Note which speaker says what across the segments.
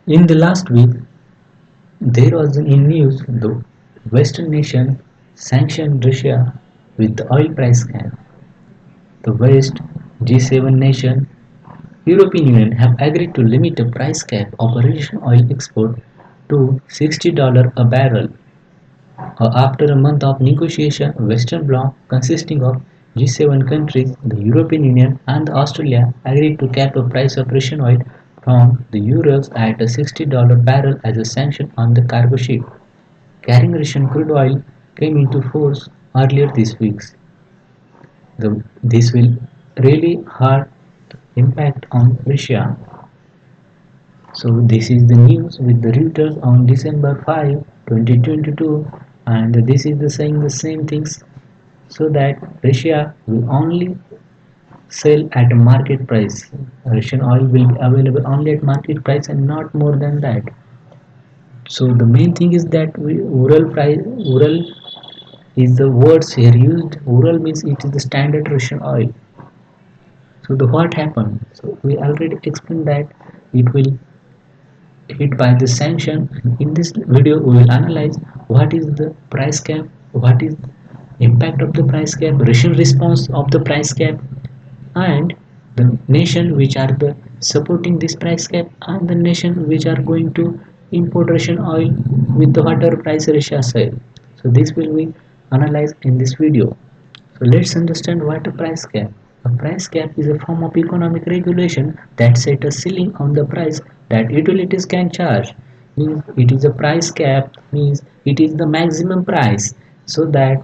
Speaker 1: In the last week, there was in news the Western nation sanctioned Russia with the oil price cap. The West, G7 nation, European Union have agreed to limit the price cap of Russian oil export to $60 a barrel. After a month of negotiation, Western Bloc, consisting of G7 countries, the European Union, and Australia, agreed to cap the price of Russian oil from the Urals at a $60 barrel as a sanction on the cargo ship carrying Russian crude oil came into force earlier this week. This will really hard impact on Russia. So this is the news with the Reuters on December 5, 2022, and this is the saying the same things so that Russia will only sell at a market price. Russian oil will be available only at market price and not more than that. So the main thing is that Ural is the words here used. Ural means it is the standard Russian oil. So the what happened? So we already explained that it will hit by the sanction. In this video, we will analyze what is the price cap, what is impact of the price cap, Russian response of the price cap, and the nation which are the supporting this price cap and the nation which are going to import Russian oil with the whatever price Russia sell. So this will be analyzed in this video. So let's understand what a price cap. A price cap is a form of economic regulation that set a ceiling on the price that utilities can charge. Means it is a price cap means it is the maximum price so that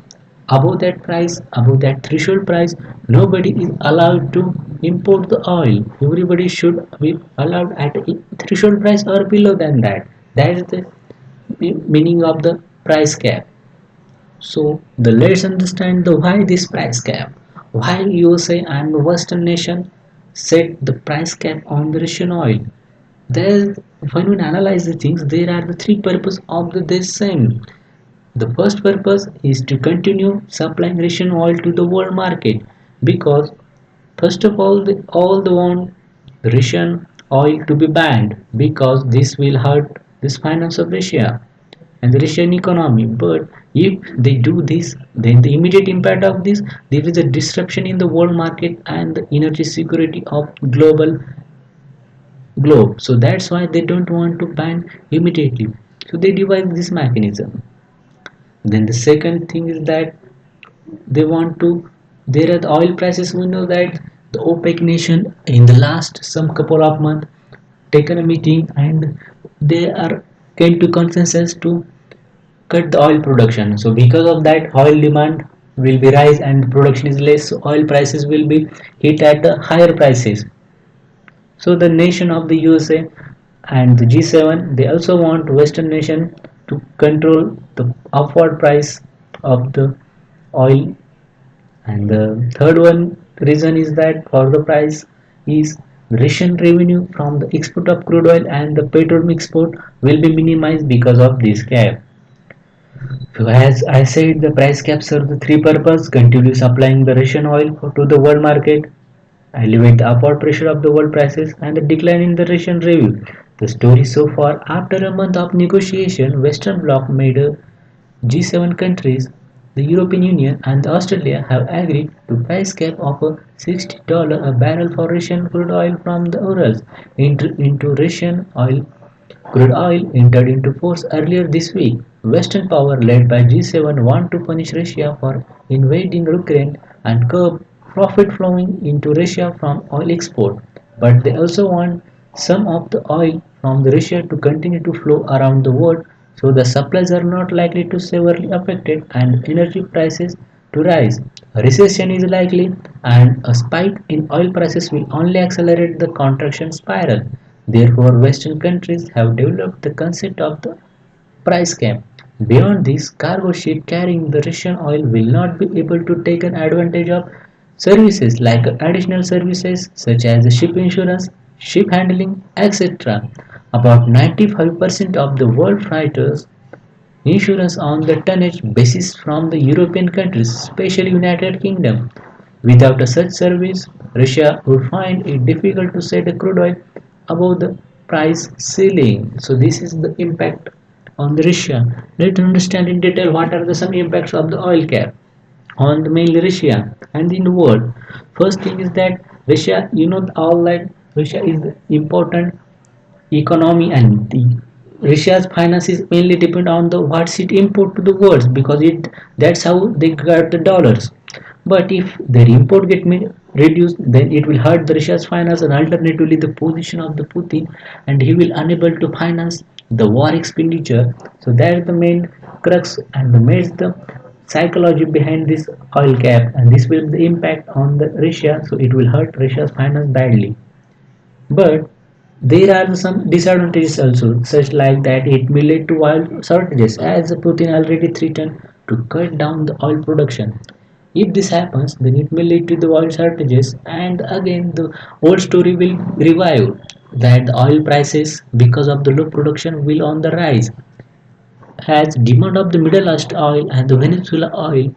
Speaker 1: above that threshold price, nobody is allowed to import the oil. Everybody should be allowed at a threshold price or below than that. That is the meaning of the price cap. So the let's understand the why this price cap. Why USA and the Western nation set the price cap on the Russian oil? There, when we analyze the things, there are the three purposes of this same. The first purpose is to continue supplying Russian oil to the world market because first of all they want the Russian oil to be banned because this will hurt this finance of Russia and the Russian economy. But if they do this, then the immediate impact of this, there is a disruption in the world market and the energy security of global globe. So that's why they don't want to ban immediately. So they devise this mechanism. Then the second thing is that they want to. There are the oil prices. We know that the OPEC nation in the last some couple of months taken a meeting and they are came to consensus to cut the oil production. So because of that, oil demand will be rise and production is less. So oil prices will be hit at the higher prices. So the nation of the USA and the G7 they also want Western nation to control the upward price of the oil. And the third one reason is that for the price is Russian revenue from the export of crude oil and the petroleum export will be minimized because of this cap. So as I said, the price caps serve the three purposes: continue supplying the Russian oil to the world market, elevate the upward pressure of the world prices, and the decline in the Russian revenue. The story so far, after a month of negotiation, Western Bloc made a G7 countries, the European Union and Australia have agreed to price cap of a $60 a barrel for Russian crude oil from the Urals into Russian oil. Crude oil entered into force earlier this week. Western power led by G7 want to punish Russia for invading Ukraine and curb profit flowing into Russia from oil export. But they also want some of the oil from the Russia to continue to flow around the world so the supplies are not likely to severely affected and energy prices to rise. A recession is likely and a spike in oil prices will only accelerate the contraction spiral. Therefore, Western countries have developed the concept of the price cap. Beyond this, cargo ship carrying the Russian oil will not be able to take an advantage of services like additional services such as ship insurance, ship handling, etc. About 95% of the world freighters insurance on the tonnage basis from the European countries, especially United Kingdom. Without a such service, Russia would find it difficult to sell the crude oil above the price ceiling. So this is the impact on the Russia. Let's understand in detail what are the some impacts of the oil cap on the mainly Russia and in the world. First thing is that Russia, all that Russia is important economy, and the Russia's finance is mainly depend on the what it import to the world, because it that's how they get the dollars. But if their import get reduced, then it will hurt the Russia's finance, and alternatively the position of the Putin, and he will unable to finance the war expenditure. So that's the main crux and the main the psychology behind this oil cap, and this will the impact on the Russia. So it will hurt Russia's finance badly. But there are some disadvantages also, such like that it may lead to oil shortages, as Putin already threatened to cut down the oil production. If this happens, then it may lead to the oil shortages, and again the old story will revive that the oil prices, because of the low production, will on the rise. As demand of the Middle East oil and the Venezuela oil,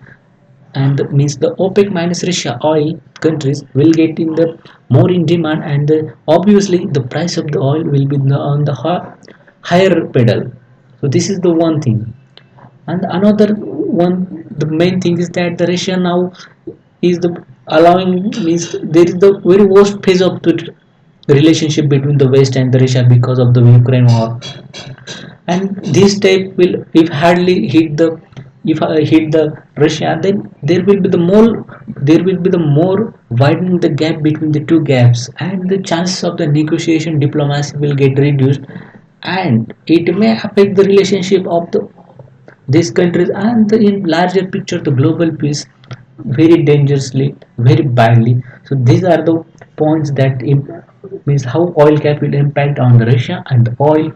Speaker 1: and means the OPEC minus Russia oil countries will get in the more in demand, and obviously the price of the oil will be on the higher pedal. So this is the one thing. And another one, the main thing is that the Russia now is the allowing, means there is the very worst phase of the relationship between the West and the Russia because of the Ukraine war. And this type will, if hardly hit the, if hit the Russia, then there will be the more widening the gap between the two gaps, and the chances of the negotiation diplomacy will get reduced, and it may affect the relationship of these countries and the in larger picture the global peace very dangerously, very badly. So these are the points that means how oil cap will impact on the Russia and the oil.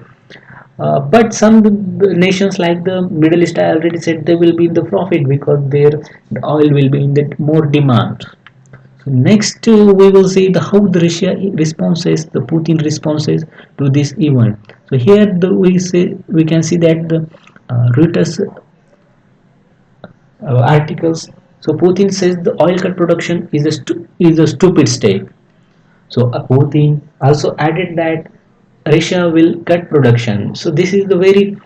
Speaker 1: But some nations like the Middle East, I already said, they will be in the profit because their the oil will be in the more demand. So next, we will see the how the Russia responses, the Putin responses to this event. So here we can see that the Reuters articles. So Putin says the oil cut production is is a stupid step. So Putin also added that Russia will cut production. So this is the very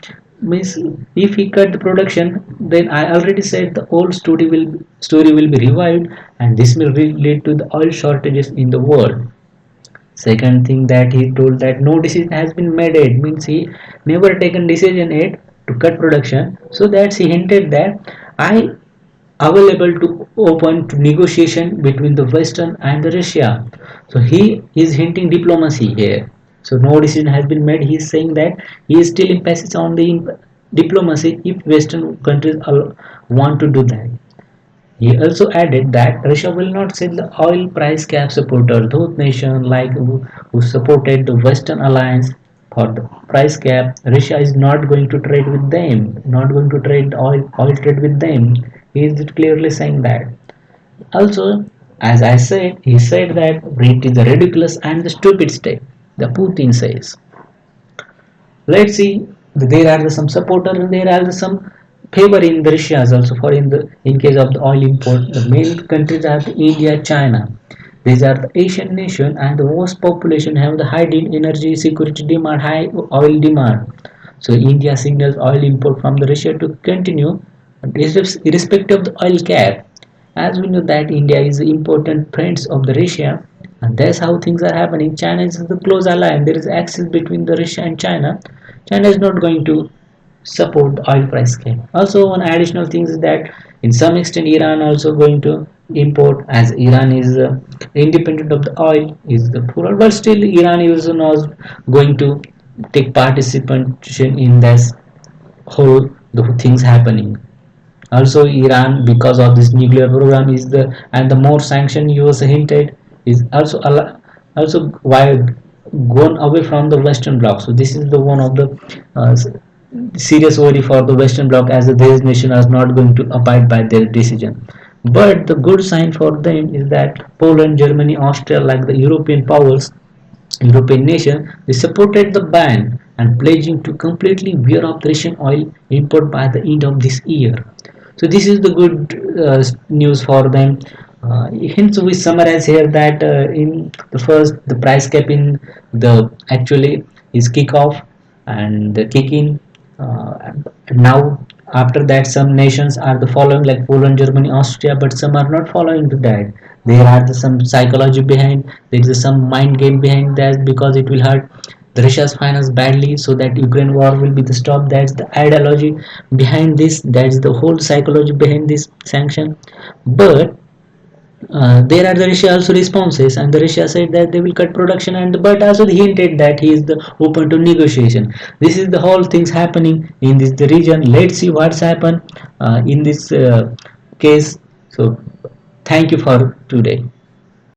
Speaker 1: means, if he cut the production, then I already said the old story will be revived, and this will lead to the oil shortages in the world. Second thing that he told that no decision has been made yet, means he never taken decision yet to cut production. So that he hinted that I available to open to negotiation between the Western and the Russia. So he is hinting diplomacy here. So no decision has been made. He is saying that he is still emphasis on the diplomacy if Western countries want to do that. He also added that Russia will not sell the oil price cap supporter. Those nations like who supported the Western alliance for the price cap, Russia is not going to trade with them, not going to trade oil trade with them. He is clearly saying that. Also, as I said, he said that it is a ridiculous and the stupid step. The Putin says. Let's see. There are some supporter and there are some favor in the Russia's also for in case of the oil import. The main countries are the India, China. These are the Asian nation, and the most population have the high energy security demand, high oil demand. So India signals oil import from the Russia to continue irrespective of the oil cap. As we know that India is the important friends of the Russia, and that's how things are happening. China is the close ally, and there is access between the Russia and China. China is not going to support the oil price cap. Also, one additional thing is that in some extent Iran also going to import, as Iran is independent of the oil, is the poor, but still Iran is not going to take participation in this whole the things happening. Also, Iran, because of this nuclear program, is the and the more sanction US hinted is also also why gone away from the Western bloc. So this is the one of the uh, serious worry for the Western bloc, as these nations are not going to abide by their decision. But the good sign for them is that Poland, Germany, Austria, like the European powers, European nation, they supported the ban and pledging to completely wear off Russian oil import by the end of this year. So this is the good news for them. Hence, we summarize here that in the first, the price cap in the actually is kick off and the kick in. Now after that, some nations are the following, like Poland, Germany, Austria, but some are not following to that. There are some psychology behind. There is some mind game behind that, because it will hurt the Russia's finance badly, so that Ukraine war will be the stop. That's the ideology behind this. That's the whole psychology behind this sanction. But there are the Russia also responses, and the Russia said that they will cut production, and but also he hinted that he is the open to negotiation. This is the whole things happening in this the region. Let's see what's happened in this case. So thank you for today.